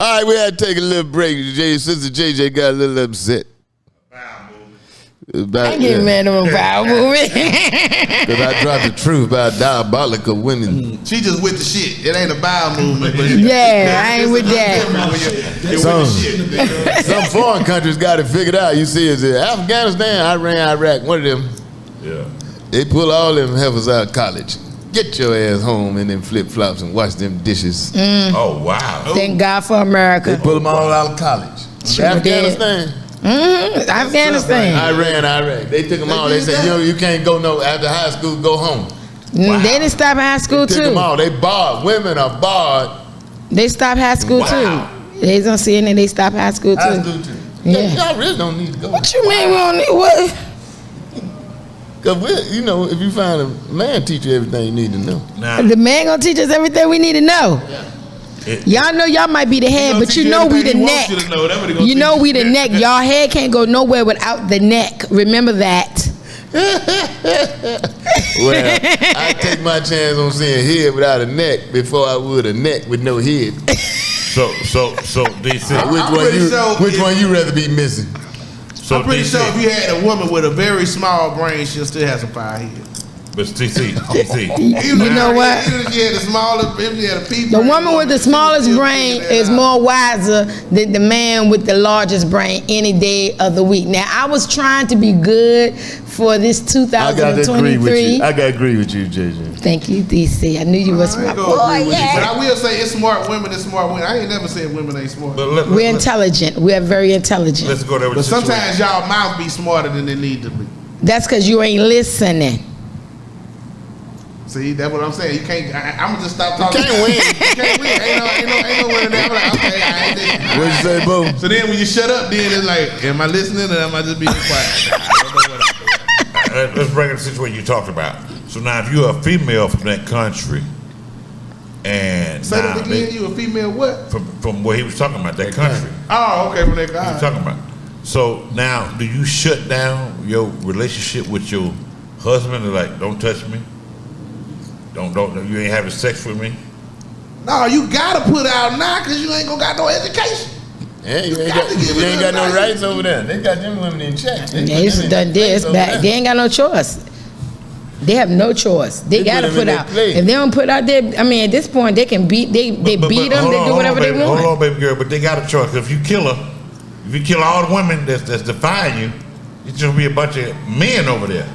All right, we had to take a little break. Sister JJ got a little upset. I ain't getting mad at my bowel movement. Because I dropped the truth about diabolical women. She just with the shit. It ain't a bowel movement. Yeah, I ain't with that. Some foreign countries got it figured out. You see, it's Afghanistan, Iran, Iraq, one of them. Yeah. They pull all them heifers out of college. Get your ass home in them flip-flops and wash them dishes. Oh, wow. Thank God for America. They pull them all out of college. Sure Afghanistan. Afghanistan. Iran, Iraq. They took them all. They said, you can't go after high school, go home. Wow. They didn't stop high school they too. Took them all. They barred. Women are barred. They stopped high school too. They don't see any. They stopped high school too. High school too. Yeah. Y'all really don't need to go. What you mean we don't need what? Because if you find a man teach you everything you need to know. Now, The man gonna teach us everything we need to know. Y'all know y'all might be the head, but you know we the neck. You know we the neck. Y'all head can't go nowhere without the neck. Remember that. Well, I take my chance on seeing head without a neck before I would a neck with no head. So DC. Which one you rather be missing? So I'm pretty DC, sure if you had a woman with a very small brain, she'll still have some fire head. But DC. You know what? Even if she had the smallest, if she had a pea The woman with the smallest brain is more wiser than the man with the largest brain any day of the week. Now, I was trying to be good for this 2023. I gotta agree with you, JJ. Thank you, DC. I knew you was my boy. But I will say it's smart women and smart women. I ain't never said women ain't smart. We're intelligent. We're very intelligent. Let's go there with But the sometimes y'all mouth be smarter than they need to be. That's because you ain't listening. See, that's what I'm saying. You can't. I'm gonna just stop talking. You can't win. You can't win. Ain't no winning there. I'm like, okay, I ain't this. What'd you say, boo? So then when you shut up, then it's like, am I listening or am I just being quiet? I don't know what I'm doing. Let's bring it to the situation you talked about. So now, if you're a female from that country, and say that again, you a female what? From where he was talking about, that country. Oh, okay, from that guy. He was talking about. So now, do you shut down your relationship with your husband? And like, don't touch me. Don't. You ain't having sex with me. No, you gotta put out now because you ain't gonna got no education. Yeah, you ain't got no rights over there. They got them women in check. They used to done this back. They ain't got no choice. They have no choice. They gotta put out. If they don't put out there, I mean, at this point, they can beat. They beat them. They do whatever they want. Hold on, baby girl. But they got a choice. If you kill her, if you kill all the women that's defying you, it's just be a bunch of men over there.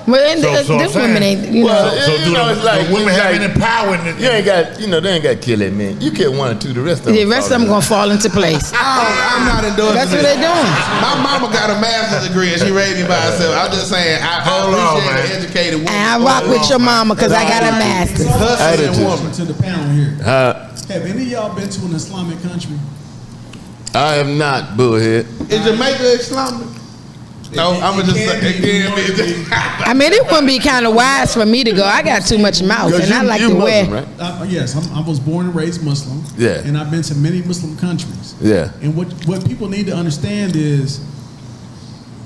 Well, this women ain't, you know. So do the women have any power in it? You ain't got, they ain't got to kill that man. You kill one or two, the rest of them. The rest of them gonna fall into place. I'm not endorsing. That's what they're doing. My mama got a master's degree and she raised me by herself. I'm just saying, I appreciate an educated woman. And I rock with your mama because I got a master's. Hustling woman. To the panel here. Have any of y'all been to an Islamic country? I have not, bullhead. Is Jamaica Islamic? No, I'm gonna just say again. I mean, it wouldn't be kind of wise for me to go. I got too much mouth, and I like to wear. Right? Yes, I was born and raised Muslim. Yeah. And I've been to many Muslim countries. Yeah. And what people need to understand is,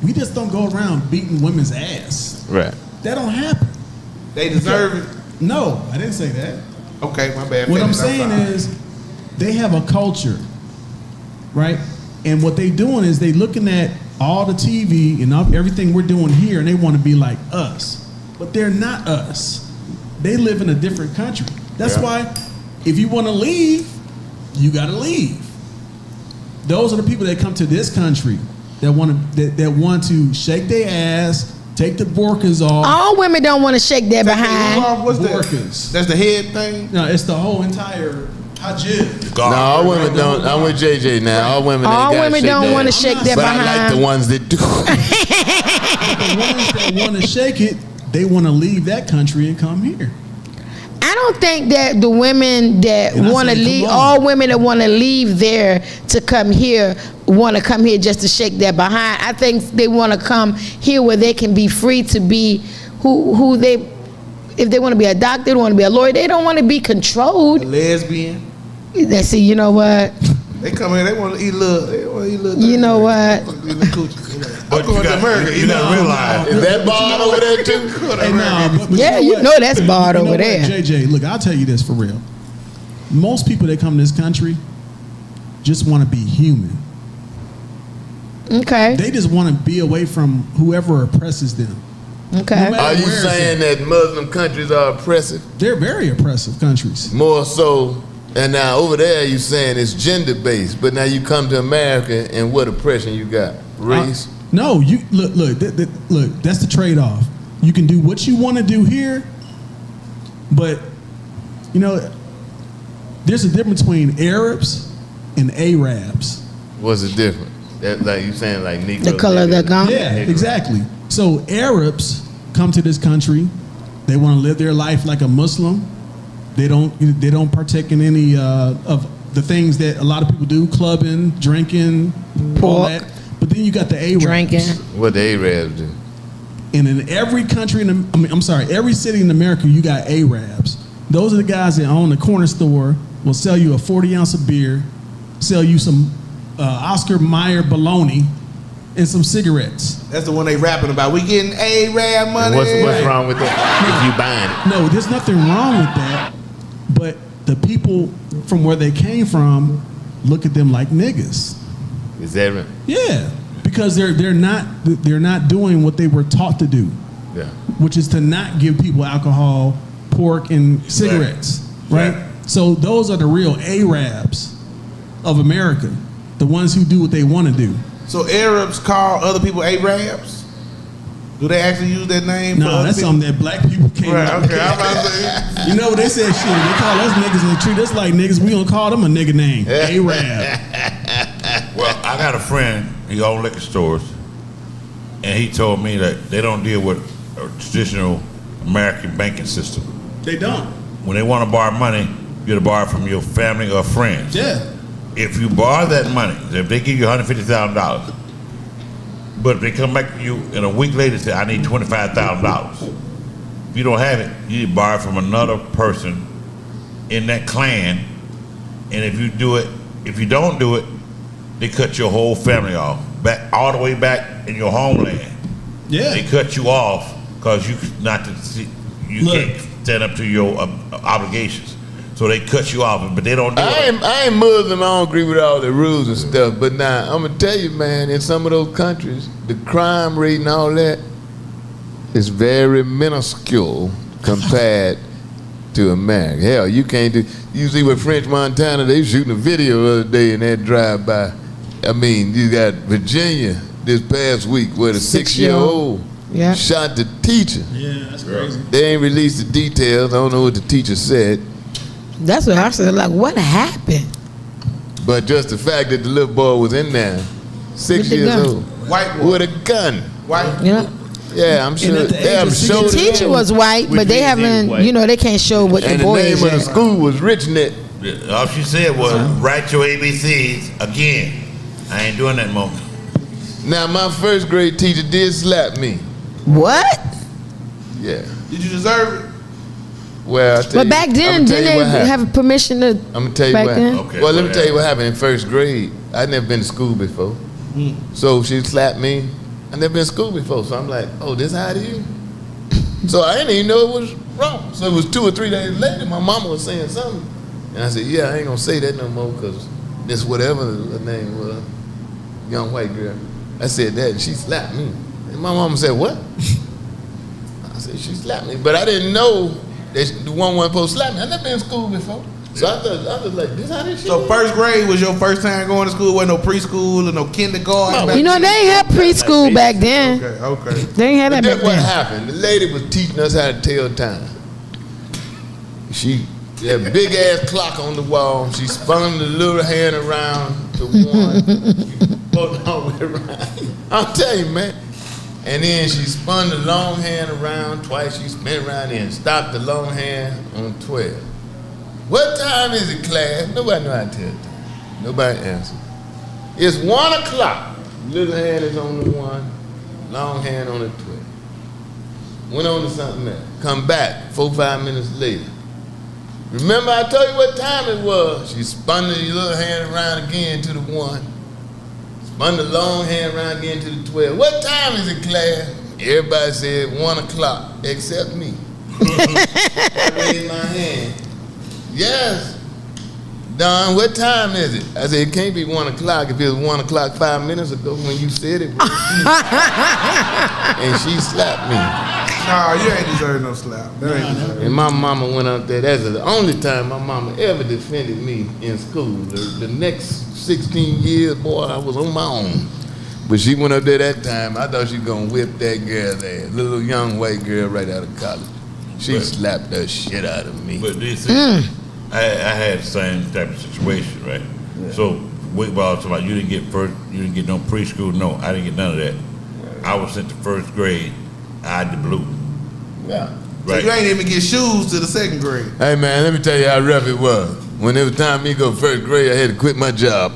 we just don't go around beating women's ass. Right. That don't happen. They deserve it. No, I didn't say that. Okay, my bad. What I'm saying is, they have a culture, right? And what they doing is they looking at all the TV and everything we're doing here, and they want to be like us, but they're not us. They live in a different country. That's why, if you want to leave, you got to leave. Those are the people that come to this country that want to shake their ass, take the burqas off. All women don't want to shake their behind. What's Burqas. That's the head thing. No, it's the whole entire hajib. No, all women don't. I'm with JJ now. All women don't want to shake their behind. But I like the ones that do. The ones that want to shake it, they want to leave that country and come here. I don't think that the women that want to leave, all women that want to leave there to come here, want to come here just to shake their behind. I think they want to come here where they can be free to be who they, if they want to be a doctor, they want to be a lawyer, they don't want to be controlled. A lesbian. They see, you know what? They come here, they want to eat little. You know what? But you got to realize, is that barred over there too? Yeah, you know that's barred over there. JJ, look, I'll tell you this for real. Most people that come to this country, just want to be human. Okay. They just want to be away from whoever oppresses them. Okay. No Are you where is saying that Muslim countries are oppressive? They're very oppressive countries. More so, and now over there you saying it's gender based, but now you come to America and what oppression you got? Race? No, you look. Look, that's the trade-off. You can do what you want to do here, but you know, there's a difference between Arabs and Arabs. What's the difference? That, like you saying like Negro. The color of their gum? Yeah, exactly. So Arabs come to this country, they want to live their life like a Muslim. They don't partake in any of the things that a lot of people do: clubbing, drinking, all Pork. that. But then you got the Arabs. Drinking. What the Arabs do? And in every country, every city in America, you got Arabs. Those are the guys that own the corner store, will sell you a 40-ounce of beer, sell you some Oscar Mayer bologna, and some cigarettes. That's the one they rapping about. We getting A-Rab money. What's wrong with that? If you buying it. No, there's nothing wrong with that. But the people from where they came from look at them like niggas. Is that right? Yeah, because they're not doing what they were taught to do, Yeah. which is to not give people alcohol, pork, and cigarettes, right? So those are the real Arabs of America, the ones who do what they want to do. So Arabs call other people Arabs? Do they actually use that name? No, that's something that black people came Right, up okay. with. I'm about to say. You know, they said shit. They call us niggas and they treat us like niggas. We gonna call them a nigga name, Arab. Well, I got a friend, he owns liquor stores, and he told me that they don't deal with a traditional American banking system. They don't. When they want to borrow money, you got to borrow from your family or friends. Yeah. If you borrow that money, if they give you $150,000, but if they come back to you in a week later and say, I need $25,000, if you don't have it, you need to borrow from another person in that clan, and if you don't do it, they cut your whole family off, back all the way back in your homeland. Yeah. They cut you off because you can't stand up to your obligations. So they cut you off, but they don't do it. I ain't Muslim. I don't agree with all the rules and stuff. But now I'm gonna tell you, man, in some of those countries, the crime rate and all that is very minuscule compared to America. Hell, you can't do. You see with French Montana, they shooting a video the other day in that drive-by. I mean, you got Virginia this past week where the 6-year-old shot the teacher. Yeah, that's crazy. They ain't released the details. I don't know what the teacher said. That's what I said. Like, what happened? But just the fact that the little boy was in there, 6 years old, White boy. with a gun. White. Yeah. Yeah, I'm sure at the they age haven't of showed The it. teacher was white, but they haven't, they can't show what the And the boy name is of the yet. school was Richnet. All she said was, write your ABCs again. I ain't doing that moment. Now, my first grade teacher did slap me. What? Yeah. Did you deserve it? Well, I tell But you, back then, I'ma tell didn't you what they happened. have permission to? I'm gonna tell you back what then? happened. Okay, Well, let me what tell you what happened in first grade. I'd never been to school before. So she slapped me. I never been to school before. So I'm like, oh, this how it is? So I didn't even know it was wrong. So it was 2 or 3 days later, my mama was saying something. And I said, yeah, I ain't gonna say that no more because this whatever her name was, young white girl. I said that and she slapped me. And my mama said, what? I said, she slapped me. But I didn't know that the one wasn't supposed to slap me. I never been to school before. So I was like, this how this shit So is? first grade was your first time going to school? Wasn't no preschool or no kindergarten? back You know, then? they ain't had preschool back then. Okay. They ain't had But that that's back what then. happened. The lady was teaching us how to tell time. She had a big ass clock on the wall. She spun the little hand around to one, both all the way around. I'm telling you, man. And then she spun the long hand around twice. She spun around and stopped the long hand on 12. What time is it, class? Nobody know how to tell time. Nobody answered. It's 1 o'clock. Little hand is on the 1, long hand on the 12. Went on to something else. Come back 4 or 5 minutes later. Remember I told you what time it was? She spun the little hand around again to the 1. Spun the long hand around again to the 12. What time is it, class? Everybody said 1 o'clock, except me. I raised my hand. Yes. Don, what time is it? I said, it can't be 1 o'clock. If it was 1 o'clock 5 minutes ago when you said it. And she slapped me. Nah, you ain't deserve no slap. That ain't deserve. And my mama went up there. That's the only time my mama ever defended me in school. The next 16 years, boy, I was on my own. But she went up there that time. I thought she was going to whip that girl's ass. Little young white girl right out of college. She slapped the shit out of me. But this I had the same type of situation, right? Yeah. So we were talking about you didn't get no preschool. No, I didn't get none of that. I was sent to first grade. I had the blue. Yeah. So Right. you ain't even get shoes to the second grade. Hey man, let me tell you how rough it was. When it was time for me to go first grade, I had to quit my job.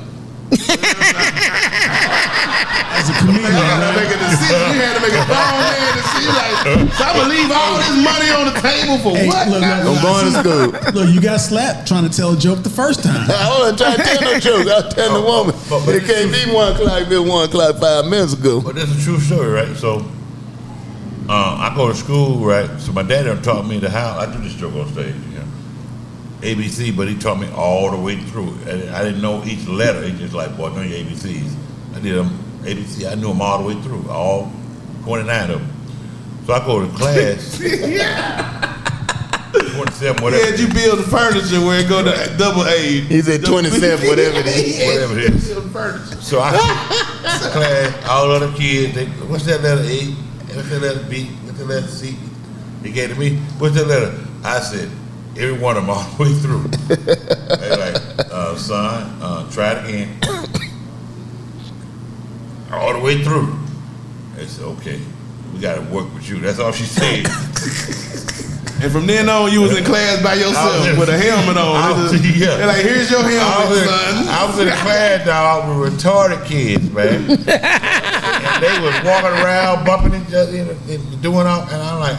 As a comedian, You had to make a decision. You had to make a grown man decision. Like, so I'm gonna leave all this money on the table for what? Look, I'm going to school. look, you got slapped trying to tell a joke the first time. I wasn't trying to tell no joke. I was telling the woman, but it can't be 1 o'clock, it was 1 o'clock 5 minutes ago. But that's a true story, right? So I go to school, right? So my dad done taught me how I do this joke on stage, you know. ABC, but he taught me all the way through. I didn't know each letter. He just like, boy, know your ABCs. I did them ABC. I knew them all the way through, all 29 of them. So I go to class. 27, whatever. Yeah, you build the furniture where it go to double A. He said 27, whatever it is. Whatever it is. So I sit in class, all other kids, they, what's that letter A? What's that letter B? What's that letter C? They gave to me, what's that letter? I said, every one of them all the way through. They like, son, try it again. All the way through. They said, okay, we got to work with you. That's all she said. And from then on, you was in class by yourself with a helmet on. They're like, here's your helmet, son. I was in a class, dog, with retarded kids, man. And they was walking around, bumping each other, and doing all, and I'm like,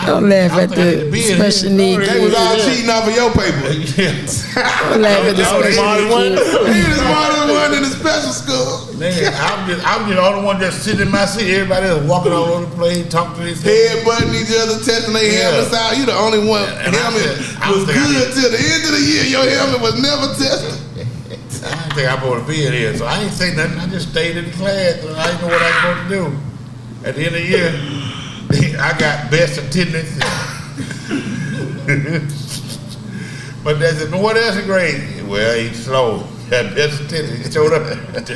Don't laugh at the special needs They was all cheating off of your paper. Don't laugh at the special needs He was the smartest one in the special school. Man, I'm just the only one just sitting in my seat. Everybody else walking all over the place, talking to each other. Headbutting each other, testing their helmets out. You the only one. And Helmet was good till the end of the year. Your helmet was never tested. I didn't think I was supposed to be in here, so I ain't say nothing. I just stayed in class, and I didn't know what I was supposed to do. At the end of the year, I got best attendance. But they said, what else is great? Well, he's slow. That best attendance. He showed up. But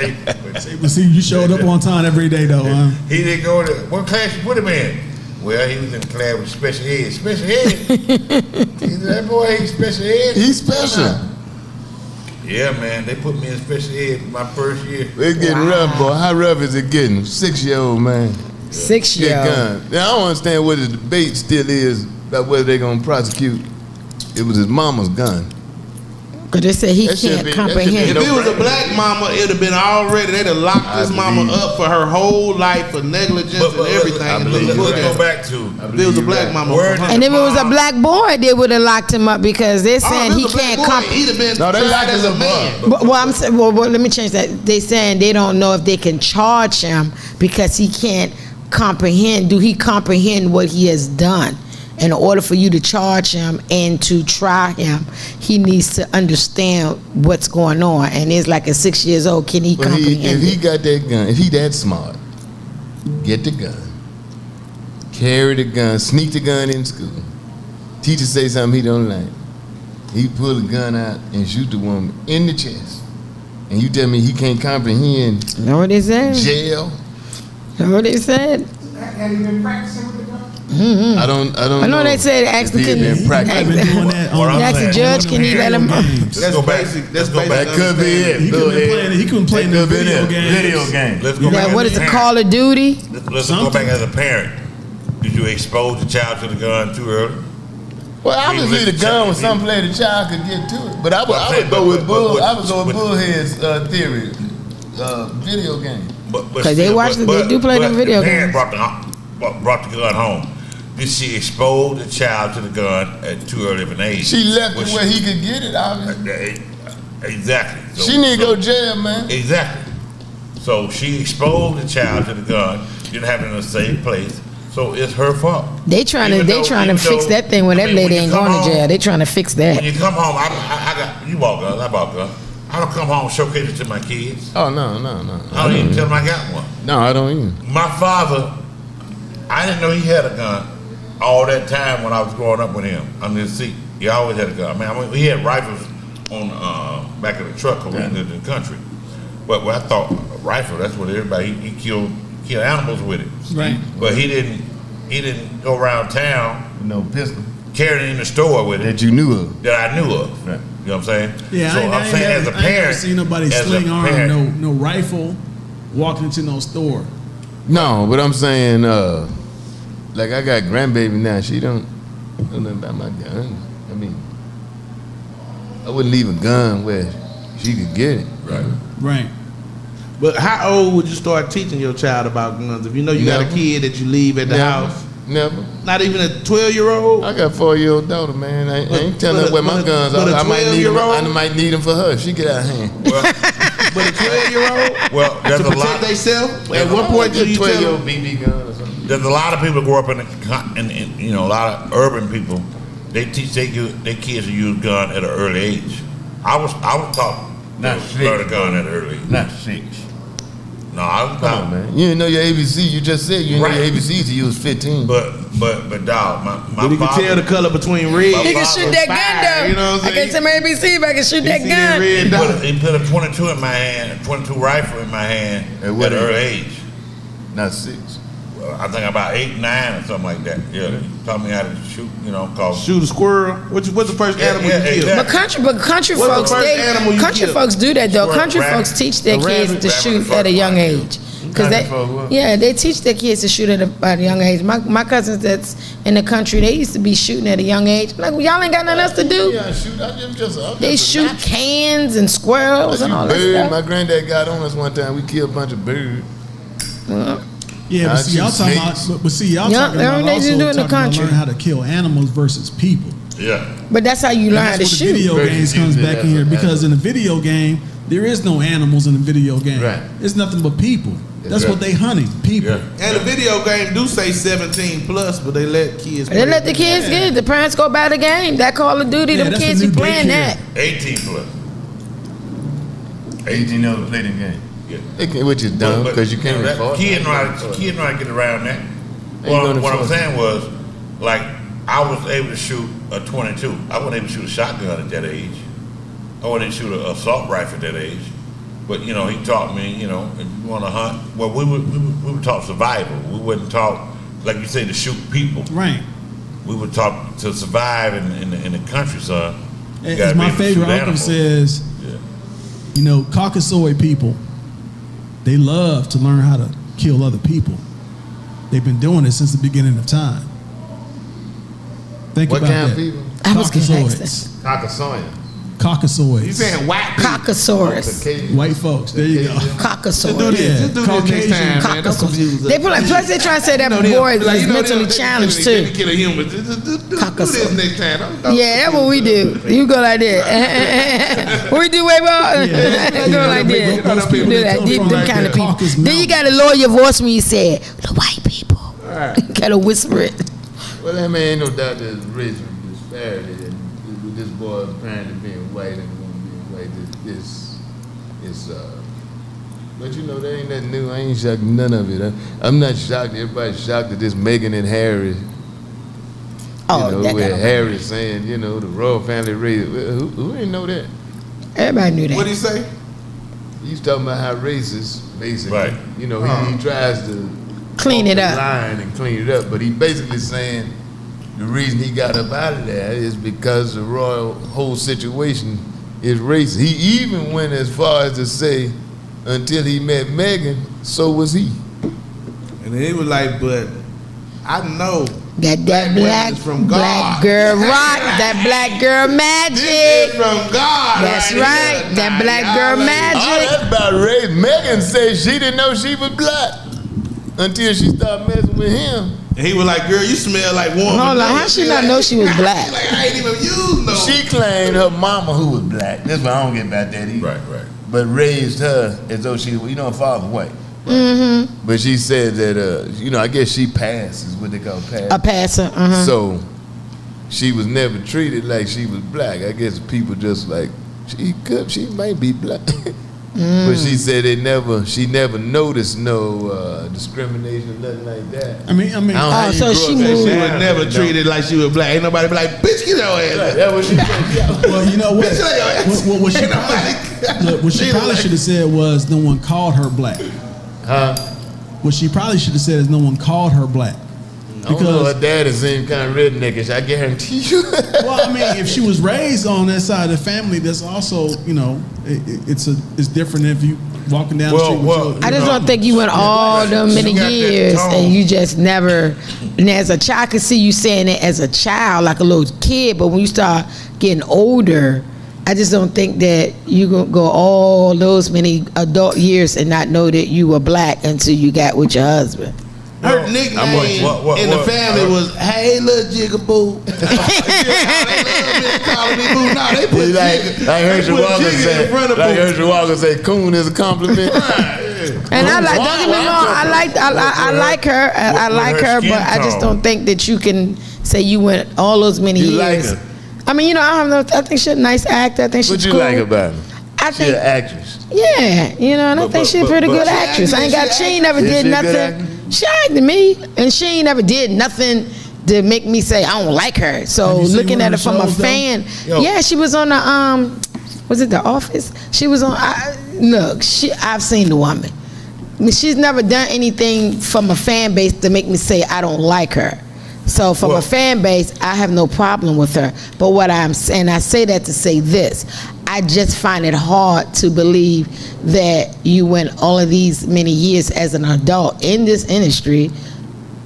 see, you showed up on time every day, though, huh? He didn't go to, what class you put him in? Well, he was in class with special ed. Special ed? He said, that boy ain't special ed. He's special. Yeah, man, they put me in special ed my first year. It's getting rough, boy. How rough is it getting? 6-year-old, man. 6-year-old. Get gun. Now, I don't understand what the debate still is about whether they're going to prosecute. It was his mama's gun. Because they said he That should can't be- comprehend. If it was a black mama, it'd have been already. They'd have locked this mama up for her whole life for negligence and everything. Let's go back to. If it was a black mama. And if it was a black boy, they would have locked him up because they're saying he can't comprehend. He'd have been No, they tried locked as him a man. up. Well, I'm saying, well, let me change that. They saying they don't know if they can charge him because he can't comprehend. Do he comprehend what he has done? In order for you to charge him and to try him, he needs to understand what's going on. And it's like at 6 years old, can he But comprehend if he it? got that gun, if he that smart, get the gun, carry the gun, sneak the gun in school. Teacher say something he don't like. He pull the gun out and shoot the woman in the chest. And you tell me he can't comprehend Know what they said? jail? Know what they said? Had he been practicing with the gun? I don't I know they said ask the if he had been I've practicing. been doing that. What I'm Ask the saying. judge, can he let him? Let's go back. That's Let's go back. That could be it. He could have been playing the video games. Video game. Let's go back. That, what as is a it, parent. Call of Duty? Let's go back as a parent. Did you expose the child to the gun too early? Well, obviously the gun was some play the child could get to it. But I would go with Bullhead's theory, video game. Because they watch they do play them video games. Brought the gun home. Did she expose the child to the gun at too early of an age? She left it where he could get it, obviously. Exactly. So, She need to go to jail, man. Exactly. So she exposed the child to the gun, didn't have it in a safe place. So it's her fault. They trying to fix that thing when that lady ain't going to jail. They trying to fix that. When you come home, I got you bought guns. I bought guns. I don't come home and showcase it to my kids. Oh no. I don't even tell them I got one. No, I don't even. My father, I didn't know he had a gun all that time when I was growing up with him under his seat. He always had a gun. I mean, he had rifles on back of the truck when we lived in the country. But I thought a rifle, that's what everybody he killed animals with it. Right. But he didn't go around town No pistol carrying it in the store with it that you knew of. that I knew of. Right. You know what I'm saying? Yeah, So I I'm saying as a ain't never parent, seen nobody as a sling arm, parent- no rifle, walking into no store. No, but I'm saying, like I got grandbaby now. She don't know nothing about my gun. I mean, I wouldn't leave a gun where she could get it. Right. Right. But how old would you start teaching your child about guns? If you know you got a Never. kid that you leave at the house, Never. not even a 12-year-old. I got a 4-year-old daughter, man. I ain't telling her where my guns are. I might need them for her. She get out of hand. Well, But a 12-year-old well, there's to a protect lot. themselves. At what point do you tell 12-year-old them? BB gun or something? There's a lot of people who grow up in you know, a lot of urban people. They teach their kids to use gun at an early age. I was taught Not to learn a gun at an early age. Not 6. No, I was Come on, man. You didn't know your ABC. You just said you didn't know Right. your ABCs to use 15. But dog, my But you can father, tell the color between red. My He can father shoot was that fire, gun though. you know what I'm I can't saying? tell my ABC if I can shoot that see that gun. red dot? he put a 22 in my hand, a 22 rifle in my hand At at what an age? early age. Not 6. I think about 8, 9 or something like that. Yeah, he taught me how to shoot. You know, cause Shoot a squirrel. What's the first animal you exactly. killed? But country What's the folks, first animal you country killed? folks do that though. Squirrel, Country rabbit. folks teach their A kids rabbit, to rabbit shoot first at a young one. age. Cause Country folk what? they teach their kids to shoot at a young age. My cousins that's in the country, they used to be shooting at a young age. Like, well, y'all ain't got nothing else to do. Yeah, shoot. They shoot cans and squirrels and all that bird. stuff. My granddad got on us one time. We killed a bunch of birds. Yeah, Nah, but see, y'all shoot talking about, snakes. but see, y'all Yeah, talking about they also do it in the talking about country. learning how to kill animals versus people. yeah. But that's how you And learn how to that's where the shoot. video games comes Versus back in you, here that's because in the video game there is no animals in the video game. Right. It's nothing but people. That's right. what they hunting. People. Yeah. And the video game do say 17 plus, but they let kids. They let the kids get it. The parents go buy the game. That Call of Duty, Yeah, them that's kids the be new playing daycare. that. 18 plus. 18 years old, play the game. Yeah. Which is dumb because you can't that record. kid know how to get around that. gonna What I'm enforce saying was, like, I was able to shoot a 22. I wasn't able to shoot a shotgun at that age. I wasn't able to shoot an assault rifle at that age. But you know, he taught me. You know, if you want to hunt, well, we were taught survival. We wasn't taught, like you say, to shoot people. Right. We were taught to survive in the country, son. You As gotta my be able to favorite shoot uncle animals. says, Yeah. you know, Caucasoid people, they love to learn how to kill other people. They've been doing it since the beginning of time. Think What about kind that. of people? I was gonna ask Caucasoids. Caucasoid. Caucasoids. You saying white people? Caucasaurus. White folks. There you go. Caucasaurus. Yeah, Just do this Caucasian. next time, man. Don't confuse us. They plus they trying to say that You know them. boy is Like, you know mentally them, they challenged kill too. a human. Do this Caucasoid. next time. Don't Yeah, that's what we do. You go like that. What we do, way ball? Go like that. Those people Do that that. come Them from kind like of people. Caucasus Then you Mountain. gotta lower your voice when you say it. The white people. Gotta whisper it. Well, that man ain't no doubt there's racial disparity. And with this boy apparently being white and woman being white, but you know, that ain't nothing new. I ain't shocked none of it. I'm not shocked. Everybody's shocked at this Meghan and Harry. Oh, You know, that where gotta- Harry saying, you know, the royal family raised. Who didn't know that? Everybody knew What that. do you say? He's talking about how racist, basically. Right. You know, he tries to Clean walk it the up. line and clean it up, but he basically saying the reason he got up out of there is because the royal whole situation is racist. He even went as far as to say, until he met Meghan, so was he. And then he was like, but I know Got that women black, is from black God. girl rock, that black girl this magic. is from God. That's right right, here. that Nah, black y'all girl ain't- magic. Oh, that's about race. Meghan said she didn't know she was black until she started messing with him. And he was like, girl, you smell like warm. Hold on, how she not know she was black? Like, I ain't even used no. She claimed her mama, who was black, that's why I don't get about that either. Right. But raised her as though she, you know, her father white. But she said that, I guess she passed, is what they call pass. A passer. So she was never treated like she was black. I guess people just like, she might be black. But she said she never noticed no discrimination or nothing like that. I mean. So she moved. She was never treated like she was black. Ain't nobody be like, bitch, get your ass. That was she said. Well, you know what? Bitch, get your ass. What she probably should have said was no one called her black. What she probably should have said is no one called her black. Because her daddy seemed kind of redneckish, I guarantee you. Well, I mean, if she was raised on that side of the family, that's also, it's different if you walking down the street with your, I just don't think you went all them many years and you just never. And as a child, I could see you saying it as a child, like a little kid. But when you start getting older, I just don't think that you gonna go all those many adult years and not know that you were black until you got with your husband. Her nickname in the family was, "Hey, little jigaboo." Calling me boo. No, they put like Herschel Walker say, "Coon is a compliment." And I like. Don't get me wrong. I like her. I like her, but I just don't think that you can say you went all those many years. Like her? I mean, I think she's a nice actor. I think she's cool. What you like about her? I think she's an actress. Yeah, and I think she's a pretty good actress. She ain't never did nothing. She acted me, and she ain't never did nothing to make me say I don't like her. So looking at her from a fan, yeah, she was on the was it The Office? She was on. I've seen the woman. I mean, she's never done anything from a fan base to make me say I don't like her. So from a fan base, I have no problem with her. But what I'm saying, I say that to say this. I just find it hard to believe that you went all of these many years as an adult in this industry,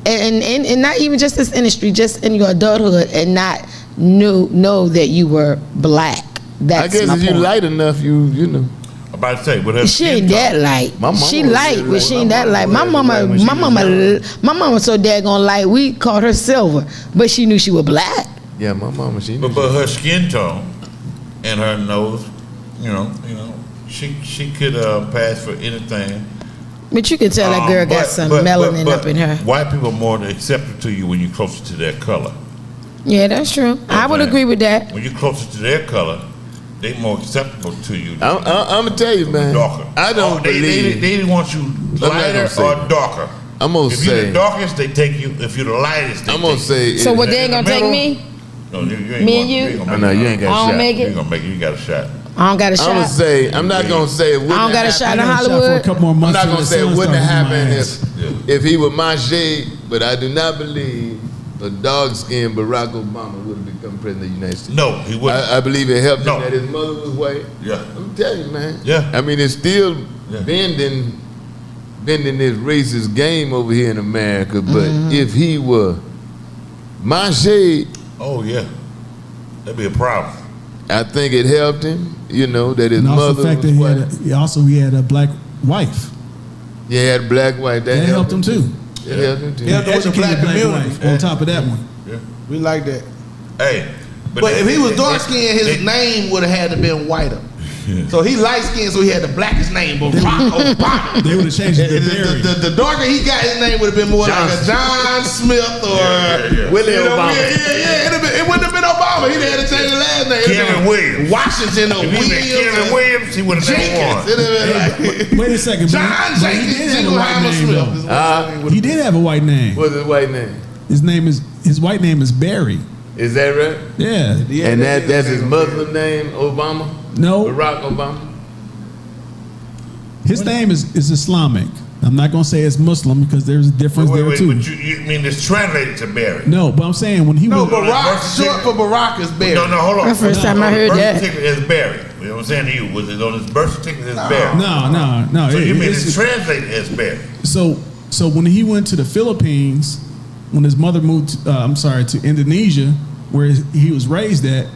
and not even just this industry, just in your adulthood, and not know that you were black. That's I guess if you light enough, you know. About to say, but she ain't that light. She light, but she ain't that light. My mama was so daggone light. We called her silver, but she knew she was black. Yeah, my mama, she knew. But her skin tone and her nose, she could pass for anything. But you can tell that girl got some melanin up in her. White people are more accepting to you when you're closer to their color. Yeah, that's true. I would agree with that. When you're closer to their color, they more acceptable to you. I'm gonna tell you, man. Darker. I don't believe. They want you lighter or darker. I'm gonna if say. If you're the darkest, they take you. If you're the lightest, they I'm gonna say. So what? They ain't gonna take me? No, you ain't. Me and you? No, you ain't got a shot. I don't make it. You ain't gonna make it. You got a shot. I don't got a shot. I'm gonna say. I'm not gonna say. It I don't got a shot in Hollywood. I'm not gonna say it wouldn't have happened if he were my shade, but I do not believe a dog-skinned Barack Obama would have become president of the United States. No, he wouldn't. I believe it helped him that his mother was white. Yeah. I'm telling you, man. Yeah. I mean, it's still bending this racist game over here in America, but if he were my shade, oh yeah, that'd be a problem. I think it helped him, that his and also mother the fact was that he had a black wife. Yeah, he had a black wife. That helped him too. It helped him too. He helped him with the black community. On top of that one. Yeah. We like that. Hey. But if he was dark skinned, his name would have had to been whiter. So he light skinned, so he had the blackest name, Barack Obama. They would have changed it to the darker he got, his name would have been more like a John Smith or Willie Obama. It wouldn't have been Obama. He'd have had to change his last name. Kevin Williams. Washington or Williams. Kevin Williams, he would have been one. Wait a second, John Jenkins, Jingleheimer Smith. He did have a white name. What's his white name? His white name is Barry. Is that right? Yeah. And that's his Muslim name, Obama? No. Barack Obama? His name is Islamic. I'm not going to say it's Muslim because there's a difference there too. But you mean it's translated to Barry? No, but I'm saying when he was... Barack, short for Barack is Barry. No, hold on. That's the first time I heard that. Birth certificate is Barry. You know what I'm saying to you? Was it on his birth certificate as Barry? No. So you mean it's translated as Barry? So when he went to the Philippines, when his mother moved, to Indonesia, where he was raised at,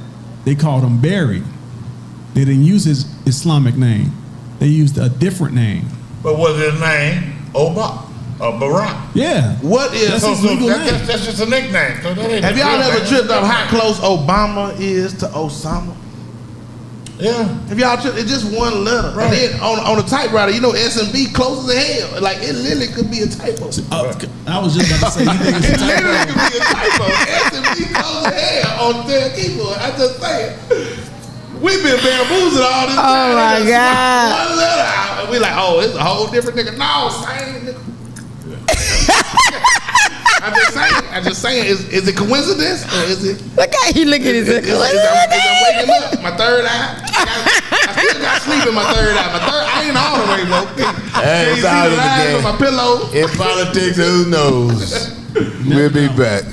they called him Barry. They didn't use his Islamic name. They used a different name. But was his name Obama or Barack? Yeah. What is that's his legal name? That's just a nickname. So that ain't have y'all ever tripped up how close Obama is to Osama? Yeah. If y'all, it's just one letter. Right. And then on a typewriter, you know, S&B close as hell. Like, it literally could be a typo. I was just about to say, you think it's a It literally typo? could be a typo. S&B close as hell on the keyboard. I just say it. We've been bamboozled all this time. Oh my They just God. swap one letter out, and we like, oh, it's a whole different nigga. No, same nigga. I'm just saying, is it coincidence or is it? Look how he look at his. I'm waking up, my third eye. I still got sleep in my third eye. My third eye ain't all the way woke. Hey, it's out of the game. My pillow. In politics, who knows? We'll be back.